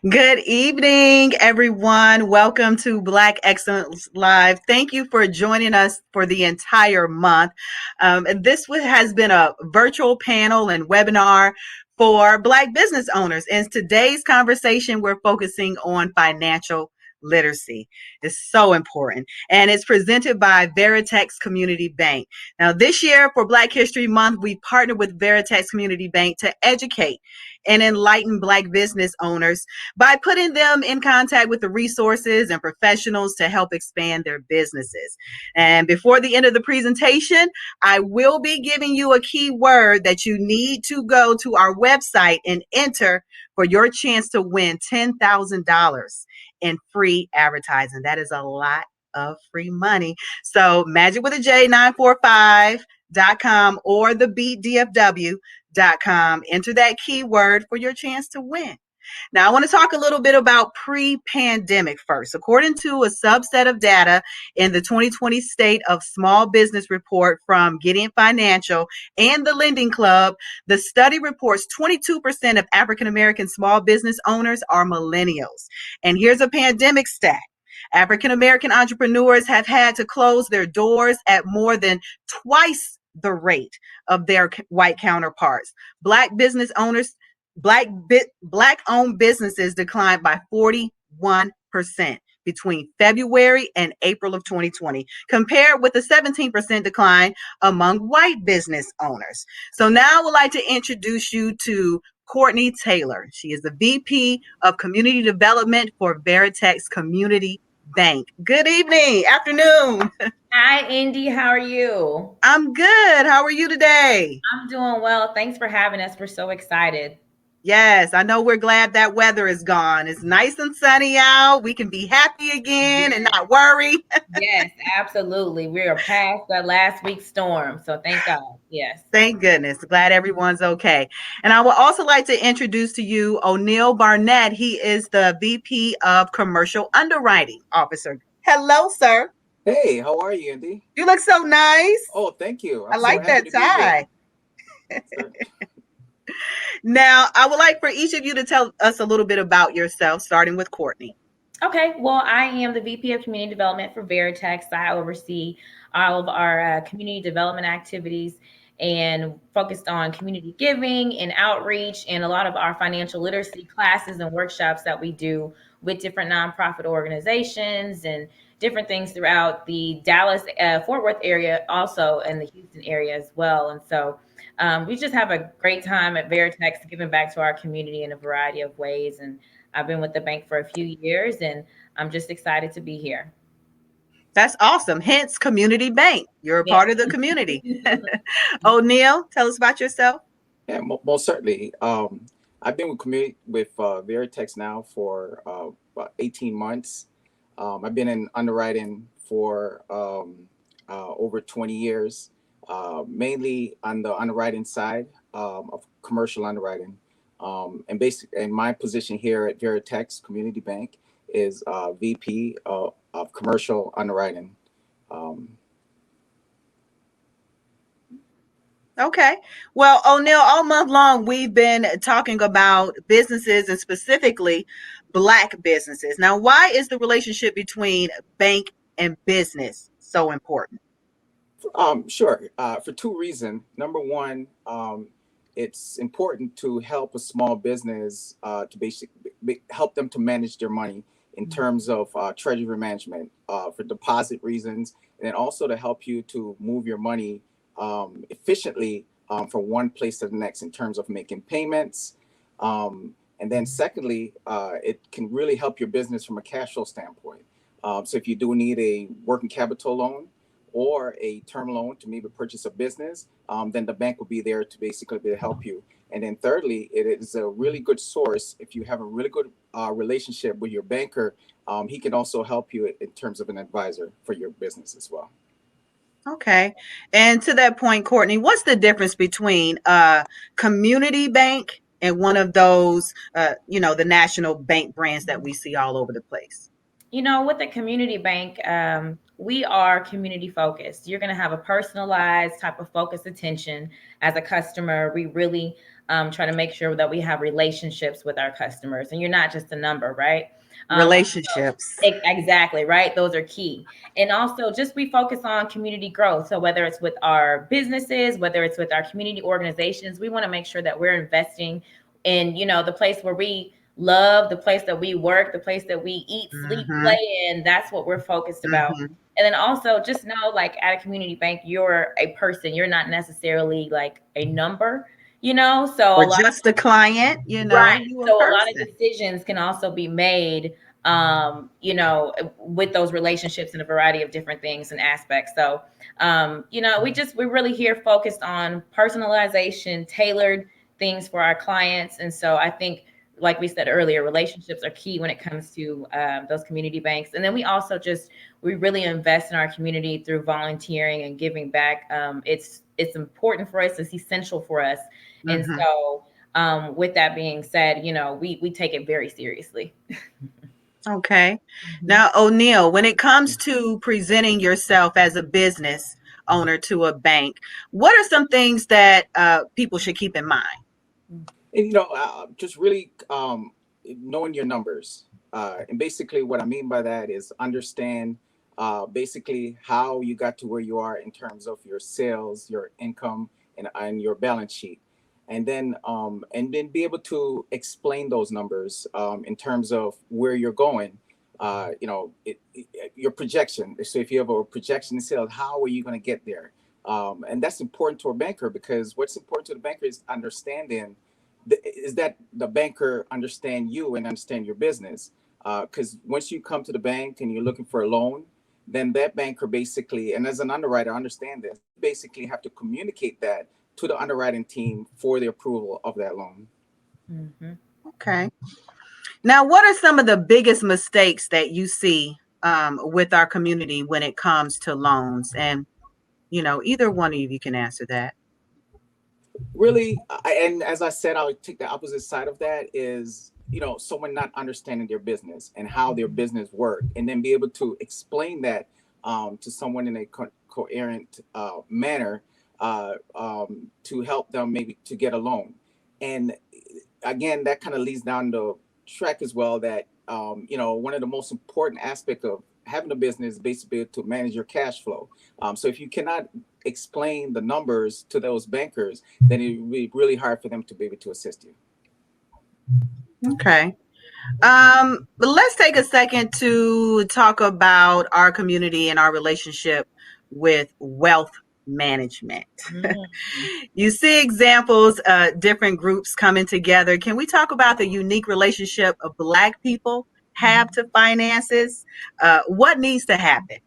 Good evening, everyone. Welcome to Black Excellence Live. Thank you for joining us for the entire month. And this has been a virtual panel and webinar for Black business owners. In today's conversation, we're focusing on financial literacy. It's so important. And it's presented by Veritex Community Bank. Now, this year for Black History Month, we partnered with Veritex Community Bank to educate and enlighten Black business owners by putting them in contact with the resources and professionals to help expand their businesses. And before the end of the presentation, I will be giving you a key word that you need to go to our website and enter for your chance to win $10,000 in free advertising. That is a lot of free money. So magic with a J 945.com or the beatdfw.com. Enter that keyword for your chance to win. Now, I want to talk a little bit about pre-pandemic first. According to a subset of data in the 2020 State of Small Business Report from Gideon Financial and the Lending Club, the study reports 22% of African American small business owners are millennials. And here's a pandemic stat. African American entrepreneurs have had to close their doors at more than twice the rate of their white counterparts. Black business owners Black-owned businesses declined by 41% between February and April of 2020, compared with a 17% decline among white business owners. So now I would like to introduce you to Courtney Taylor. She is the VP of Community Development for Veritex Community Bank. Good evening, afternoon. Hi, Indy. How are you? I'm good. How are you today? I'm doing well. Thanks for having us. We're so excited. Yes, I know we're glad that weather is gone. It's nice and sunny out. We can be happy again and not worry. Yes, absolutely. We are past that last week's storm. So thank God. Yes. Thank goodness. Glad everyone's okay. And I would also like to introduce to you O'Neill Barnett. He is the VP of Commercial Underwriting Officer. Hello, sir. Hey, how are you, Indy? You look so nice. Oh, thank you. I I'm so like happy that to be here. tie. Now, I would like for each of you to tell us a little bit about yourself, starting with Courtney. Okay. Well, I am the VP of Community Development for Veritex. I oversee all of our community development activities and focused on community giving and outreach and a lot of our financial literacy classes and workshops that we do with different nonprofit organizations and different things throughout the Dallas, Fort Worth area, also in the Houston area as well. And so we just have a great time at Veritex giving back to our community in a variety of ways. And I've been with the bank for a few years and I'm just excited to be here. That's awesome. Hence, Community Bank. You're a Yeah. part of the community. O'Neill, tell us about yourself. Yeah, most certainly. I've been with Veritex now for about 18 months. I've been in underwriting for over 20 years, mainly on the underwriting side of commercial underwriting. And my position here at Veritex Community Bank is VP of Commercial Underwriting. Okay. Well, O'Neill, all month long, we've been talking about businesses and specifically Black businesses. Now, why is the relationship between bank and business so important? Sure. For two reasons. Number one, it's important to help a small business to basically help them to manage their money in terms of treasury management for deposit reasons, and then also to help you to move your money efficiently from one place to the next in terms of making payments. And then secondly, it can really help your business from a cash flow standpoint. So if you do need a working capital loan or a term loan to maybe purchase a business, then the bank will be there to basically be to help you. And then thirdly, it is a really good source. If you have a really good relationship with your banker, he can also help you in terms of an advisor for your business as well. Okay. And to that point, Courtney, what's the difference between a community bank and one of those, the national bank brands that we see all over the place? With the community bank, we are community focused. You're going to have a personalized type of focused attention as a customer. We really trying to make sure that we have relationships with our customers, and you're not just a number, right? Relationships. Exactly, right? Those are key. And also just we focus on community growth. So whether it's with our businesses, whether it's with our community organizations, we want to make sure that we're investing in, you know, the place where we love, the place that we work, the place that we eat, sleep, play in. That's what we're focused about. And then also just know, like, at a community bank, you're a person. You're not necessarily like a number, you know? So Or just a client, you know, right. you a So a lot of person. decisions can also be made, you know, with those relationships and a variety of different things and aspects. So, you know, we're really here focused on personalization, tailored things for our clients. And so I think, like we said earlier, relationships are key when it comes to those community banks. And then we really invest in our community through volunteering and giving back. It's important for us. It's essential for us. And so, with that being said, you know, we take it very seriously. Okay. Now, O'Neill, when it comes to presenting yourself as a business owner to a bank, what are some things that people should keep in mind? And, you know, just really knowing your numbers. And basically what I mean by that is understand basically how you got to where you are in terms of your sales, your income, and your balance sheet. And then be able to explain those numbers in terms of where you're going. You know, your projection. So if you have a projection in sales, how are you going to get there? And that's important to a banker, because what's important to the banker is understanding is that the banker understand you and understand your business. Because once you come to the bank and you're looking for a loan, then that banker basically, and as an underwriter, understand this, basically have to communicate that to the underwriting team for the approval of that loan. Okay. Now, what are some of the biggest mistakes that you see with our community when it comes to loans? And, you know, either one of you can answer that. Really, and as I said, I would take the opposite side of that is, you know, someone not understanding their business and how their business work, and then be able to explain that to someone in a coherent manner to help them maybe to get a loan. And again, that kind of leads down the track as well that, you know, one of the most important aspects of having a business is basically to manage your cash flow. So if you cannot explain the numbers to those bankers, then it will be really hard for them to be able to assist you. Okay. But let's take a second to talk about our community and our relationship with wealth management. You see examples, different groups coming together. Can we talk about the unique relationship of Black people have to finances? What needs to happen?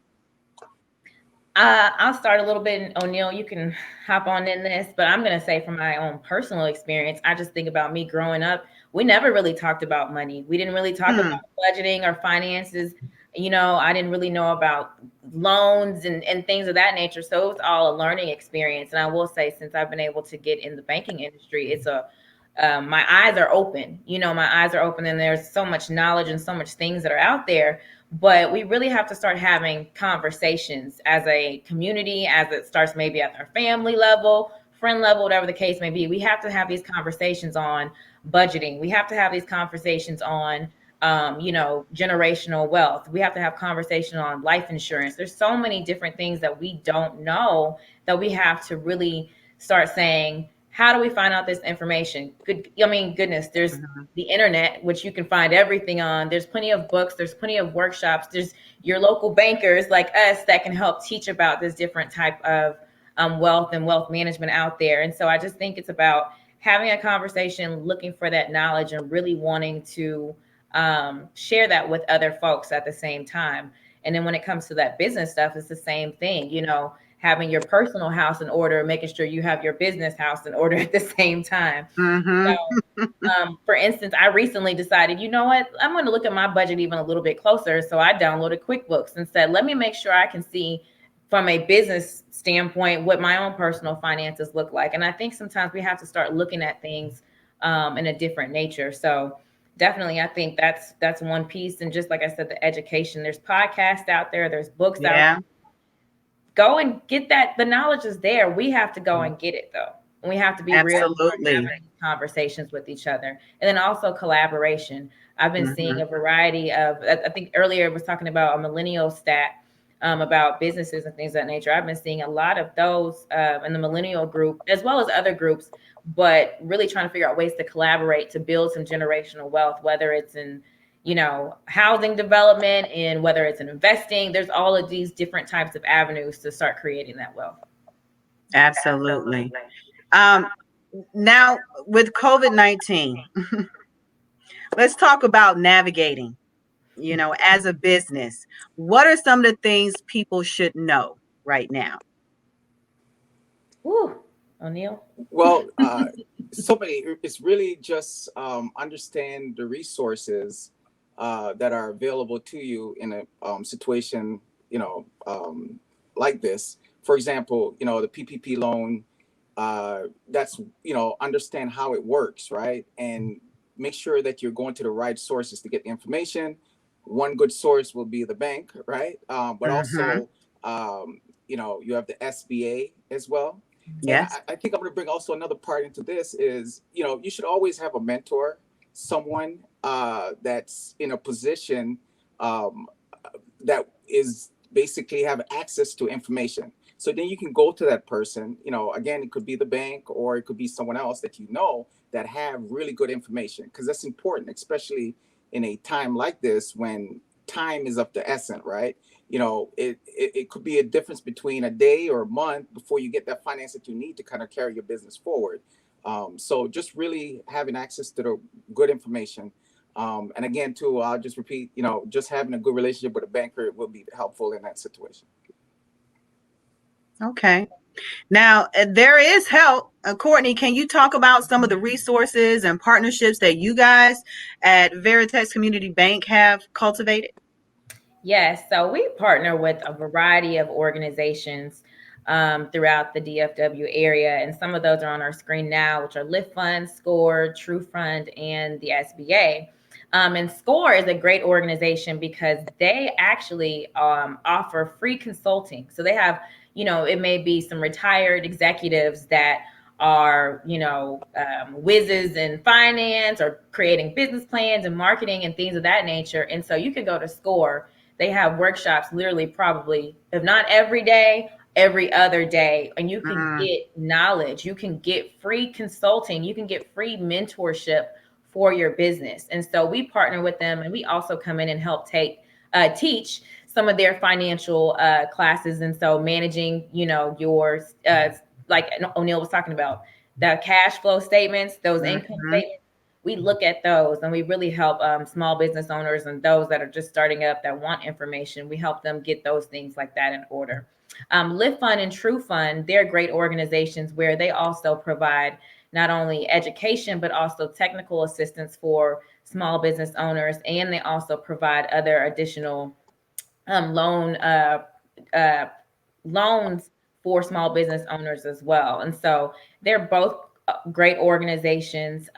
I'll start a little bit, and O'Neill, you can hop on in this, but I'm going to say from my own personal experience, I just think about me growing up. We never really talked about money. We didn't really talk about budgeting or finances. You know, I didn't really know about loans and things of that nature. So it was all a learning experience. And I will say, since I've been able to get in the banking industry, my eyes are open. You know, my eyes are open, and there's so much knowledge and so much things that are out there. But we really have to start having conversations as a community, as it starts maybe at our family level, friend level, whatever the case may be. We have to have these conversations on budgeting. We have to have these conversations on, you know, generational wealth. We have to have conversation on life insurance. There's so many different things that we don't know that we have to really start saying, how do we find out this information? Goodness, there's the internet, which you can find everything on. There's plenty of books. There's plenty of workshops. There's your local bankers like us that can help teach about this different type of wealth and wealth management out there. And so I just think it's about having a conversation, looking for that knowledge, and really wanting to share that with other folks at the same time. And then when it comes to that business stuff, it's the same thing, you know, having your personal house in order, making sure you have your business house in order at the same time. So, for instance, I recently decided, you know what, I'm going to look at my budget even a little bit closer. So I downloaded QuickBooks and said, let me make sure I can see from a business standpoint what my own personal finances look like. And I think sometimes we have to start looking at things in a different nature. So definitely, I think that's one piece. And just like I said, the education, there's podcasts out there, there's books out there. Go and get that. The knowledge is there. We have to go and get it, though. We have to be real. Absolutely. conversations with each other. And then also collaboration. I've been seeing a variety of, I think earlier I was talking about a millennial stat about businesses and things of that nature. I've been seeing a lot of those in the millennial group, as well as other groups, but really trying to figure out ways to collaborate to build some generational wealth, whether it's in, you know, housing development and whether it's in investing. There's all of these different types of avenues to start creating that wealth. Absolutely. Now with COVID-19, let's talk about navigating, you know, as a business. What are some of the things people should know right now? Woo, O'Neill. Well, it's really just understand the resources that are available to you in a situation, you know, like this. For example, you know, the PPP loan, that's, you know, understand how it works, right? And make sure that you're going to the right sources to get the information. One good source will be the bank, right? But also, you know, you have the SBA as well. And Yes. I think I'm going to bring also another part into this is, you know, you should always have a mentor, someone that's in a position that is basically have access to information. So then you can go to that person, you know, again, it could be the bank or it could be someone else that you know that have really good information, because that's important, especially in a time like this when time is of the essence, right? You know, it could be a difference between a day or a month before you get that finance that you need to kind of carry your business forward. So just really having access to the good information. And again, too, I'll just repeat, you know, just having a good relationship with a banker will be helpful in that situation. Okay. Now, there is help. Courtney, can you talk about some of the resources and partnerships that you guys at Veritex Community Bank have cultivated? Yes, so we partner with a variety of organizations throughout the DFW area, and some of those are on our screen now, which are Lift Fund, SCORE, True Fund, and the SBA. And SCORE is a great organization because they actually offer free consulting. So they have, you know, it may be some retired executives that are, you know, whizzes in finance or creating business plans and marketing and things of that nature. And so you can go to SCORE. They have workshops literally probably, if not every day, every other day. And you can get knowledge. You can get free consulting. You can get free mentorship for your business. And so we partner with them, and we also come in and help teach some of their financial classes. And so managing, you know, your, like O'Neill was talking about, the cash flow statements, those income statements. We look at those, and we really help small business owners and those that are just starting up that want information. We help them get those things like that in order. Lift Fund and True Fund, they're great organizations where they also provide not only education, but also technical assistance for small business owners. And they also provide other additional loans for small business owners as well. And so they're both great organizations,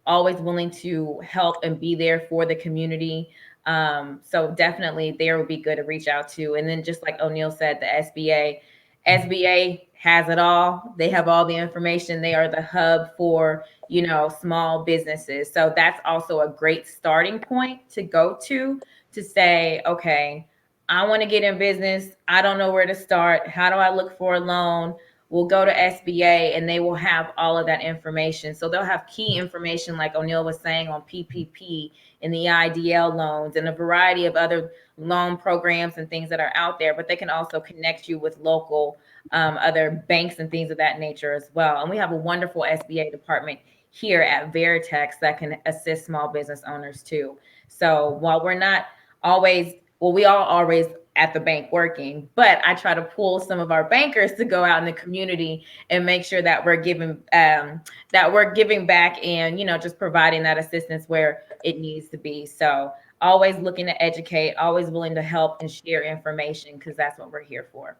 always willing to help and be there for the community. So definitely there would be good to reach out to. And then just like O'Neill said, the SBA has it all. They have all the information. They are the hub for, you know, small businesses. So that's also a great starting point to go to say, okay, I want to get in business. I don't know where to start. How do I look for a loan? We'll go to SBA, and they will have all of that information. So they'll have key information, like O'Neill was saying, on PPP and the IDL loans and a variety of other loan programs and things that are out there. But they can also connect you with local other banks and things of that nature as well. And we have a wonderful SBA department here at Veritex that can assist small business owners too. So while we're not always, well, we are always at the bank working, but I try to pull some of our bankers to go out in the community and make sure that we're giving back and, you know, just providing that assistance where it needs to be. So always looking to educate, always willing to help and share information, because that's what we're here for.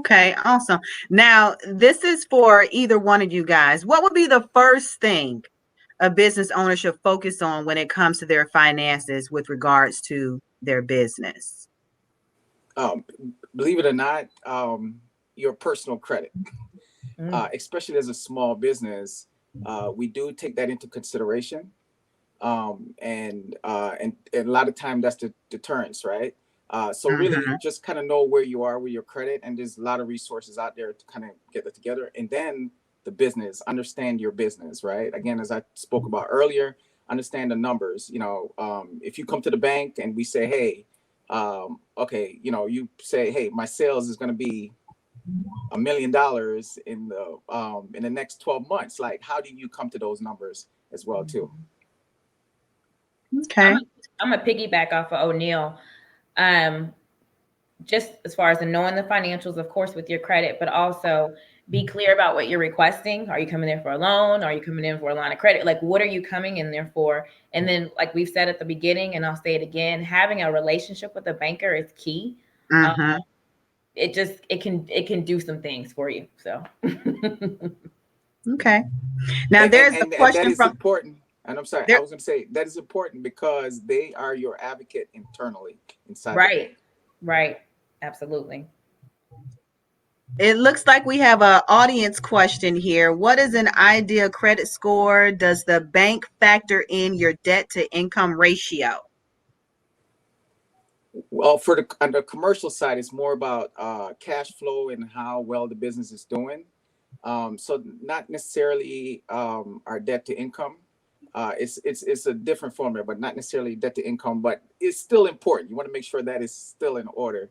Okay, awesome. Now, this is for either one of you guys. What would be the first thing a business owner should focus on when it comes to their finances with regards to their business? Believe it or not, your personal credit, especially as a small business, We do take that into consideration. And a lot of time that's the deterrence, right? So really just kind of know where you are with your credit, and there's a lot of resources out there to kind of get that together. And then the business, understand your business, right? Again, as I spoke about earlier, understand the numbers. If you come to the bank and we say, hey, okay, you say, hey, my sales is going to be $1 million in the next 12 months. Like, how do you come to those numbers as well too? Okay. I'm a piggyback off of O'Neill. Just as far as knowing the financials, of course, with your credit, but also be clear about what you're requesting. Are you coming in for a loan? Are you coming in for a line of credit? Like, what are you coming in there for? And then, like we've said at the beginning, and I'll say it again, having a relationship with a banker is key. It can do some things for you. So okay. Now there's a question that is from important. And I'm sorry, I was going to say that is important because they are your advocate internally inside. Right. Right. Absolutely. It looks like we have an audience question here. What is an ideal credit score? Does the bank factor in your debt to income ratio? Well, on the commercial side, it's more about cash flow and how well the business is doing. So not necessarily our debt to income. It's a different formula, but not necessarily debt to income. But it's still important. You want to make sure that is still in order.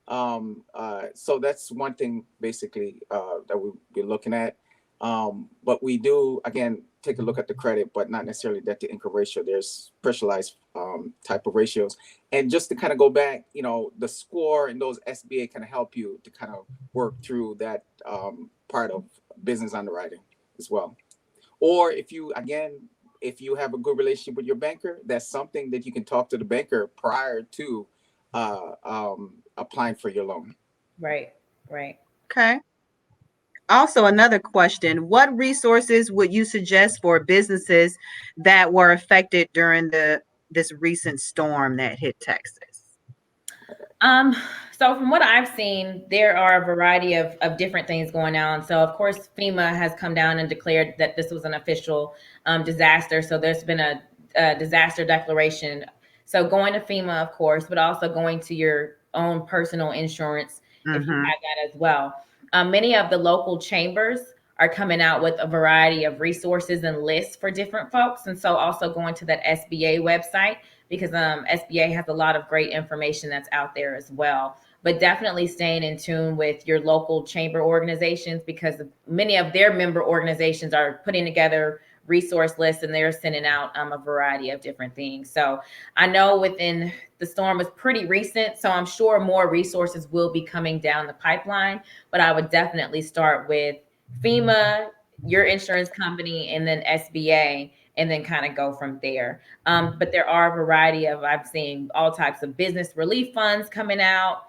So that's one thing basically that we'll be looking at. But we do again take a look at the credit, but not necessarily debt to income ratio. There's specialized type of ratios. And just to kind of go back, the score and those SBA kind of help you to kind of work through that part of business underwriting as well. Or if you have a good relationship with your banker, that's something that you can talk to the banker prior to applying for your loan. Right. Right. Okay. Also, another question, what resources would you suggest for businesses that were affected during this recent storm that hit Texas? So from what I've seen, there are a variety of different things going on. So of course, FEMA has come down and declared that this was an official disaster. So there's been a disaster declaration. So going to FEMA, of course, but also going to your own personal insurance if you have that as well. Many of the local chambers are coming out with a variety of resources and lists for different folks. And so also going to that SBA website, because SBA has a lot of great information that's out there as well. But definitely staying in tune with your local chamber organizations, because many of their member organizations are putting together resource lists and they're sending out a variety of different things. So I know within the storm was pretty recent, so I'm sure more resources will be coming down the pipeline, but I would definitely start with FEMA, your insurance company, and then SBA, and then kind of go from there. But there are a variety of, I've seen all types of business relief funds coming out,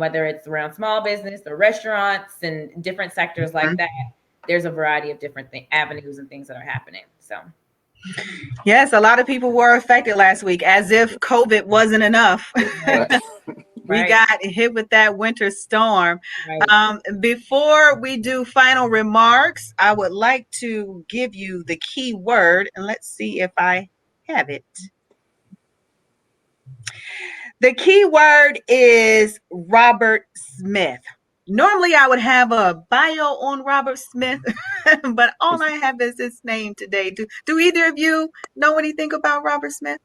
whether it's around small business or restaurants and different sectors like that. There's a variety of different avenues and things that are happening. So, yes, a lot of people were affected last week, as if COVID wasn't enough. We got hit with that winter storm. Right. Before we do final remarks, I would like to give you the key word, and let's see if I have it. The key word is Robert Smith. Normally, I would have a bio on Robert Smith, but all I have is his name today. Do either of you know anything about Robert Smith?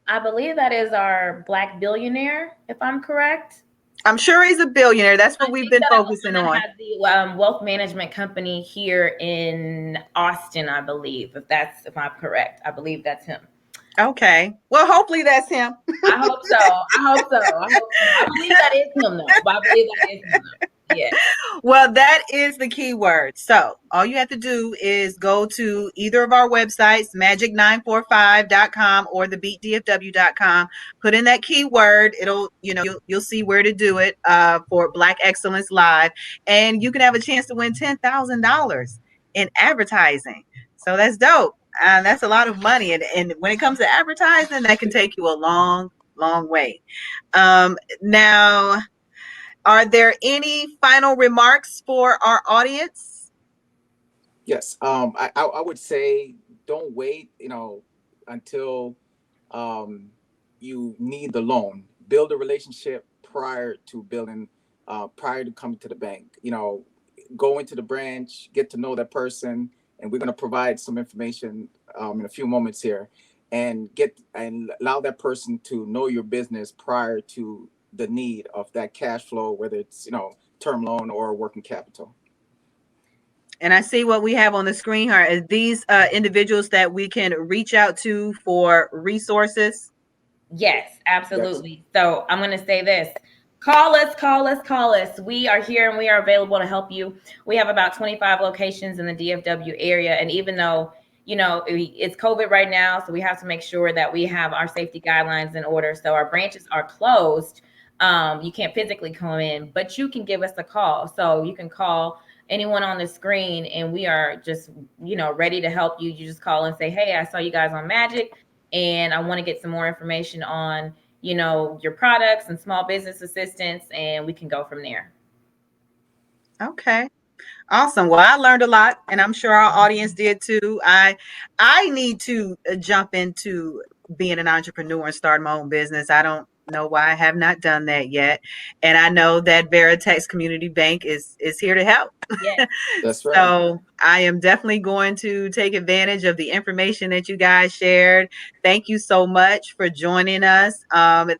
I believe that is our Black billionaire, if I'm correct. I'm sure he's a billionaire. That's what we've been focusing on. Has the wealth management company here in Austin, I believe. If I'm correct, I believe that's him. Okay. Well, hopefully that's him. I hope so. I believe that is him, though. But I believe that is him. Yeah. Well, that is the key word. So all you have to do is go to either of our websites, magic945.com or thebeatdfw.com. Put in that keyword. It'll, you'll see where to do it for Black Excellence Live. And you can have a chance to win $10,000 in advertising. So that's dope. That's a lot of money. And when it comes to advertising, that can take you a long, long way. Now, are there any final remarks for our audience? Yes. I would say don't wait, until you need the loan. Build a relationship prior to coming to the bank. Go into the branch, get to know that person, and we're going to provide some information in a few moments here, and allow that person to know your business prior to the need of that cash flow, whether it's term loan or working capital. And I see what we have on the screen here. Is these individuals that we can reach out to for resources? Yes, Yes. absolutely. So I'm going to say this. Call us, call us, call us. We are here and we are available to help you. We have about 25 locations in the DFW area. And even though, it's COVID right now, so we have to make sure that we have our safety guidelines in order. So our branches are closed. You can't physically come in, but you can give us a call. So you can call anyone on the screen and we are just, ready to help you. You just call and say, hey, I saw you guys on Magic and I want to get some more information on, your products and small business assistance, and we can go from there. Okay. Awesome. Well, I learned a lot, and I'm sure our audience did too. I need to jump into being an entrepreneur and start my own business. I don't know why I have not done that yet, and I know that Veritex Community Bank is here to help. Yes. That's right. So I am definitely going to take advantage of the information that you guys shared. Thank you so much for joining us.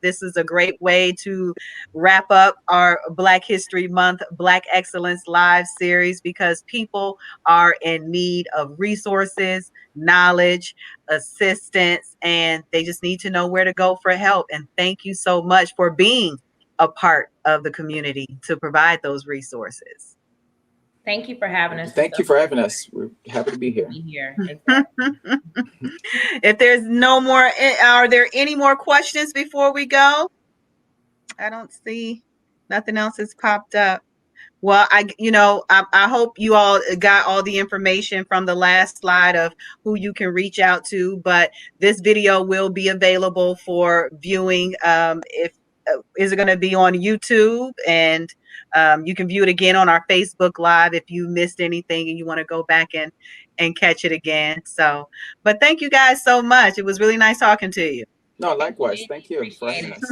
This is a great way to wrap up our Black History Month Black Excellence Live series, because people are in need of resources, knowledge, assistance, and they just need to know where to go for help. And thank you so much for being a part of the community to provide those resources. Thank you for having us. Thank you for having us. We're happy to be here. Exactly. If there's no more, are there any more questions before we go? I don't see, nothing else has popped up. Well, I hope you all got all the information from the last slide of who you can reach out to, but this video will be available for viewing. Is it going to be on YouTube, and you can view it again on our Facebook Live if you missed anything and you want to go back and catch it again. So, but thank you guys so much. It was really nice talking to you. No, likewise. Thank you for having us.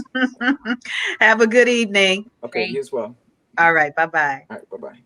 Have a good evening. Okay, you as well. All right. Bye-bye. All right, bye-bye.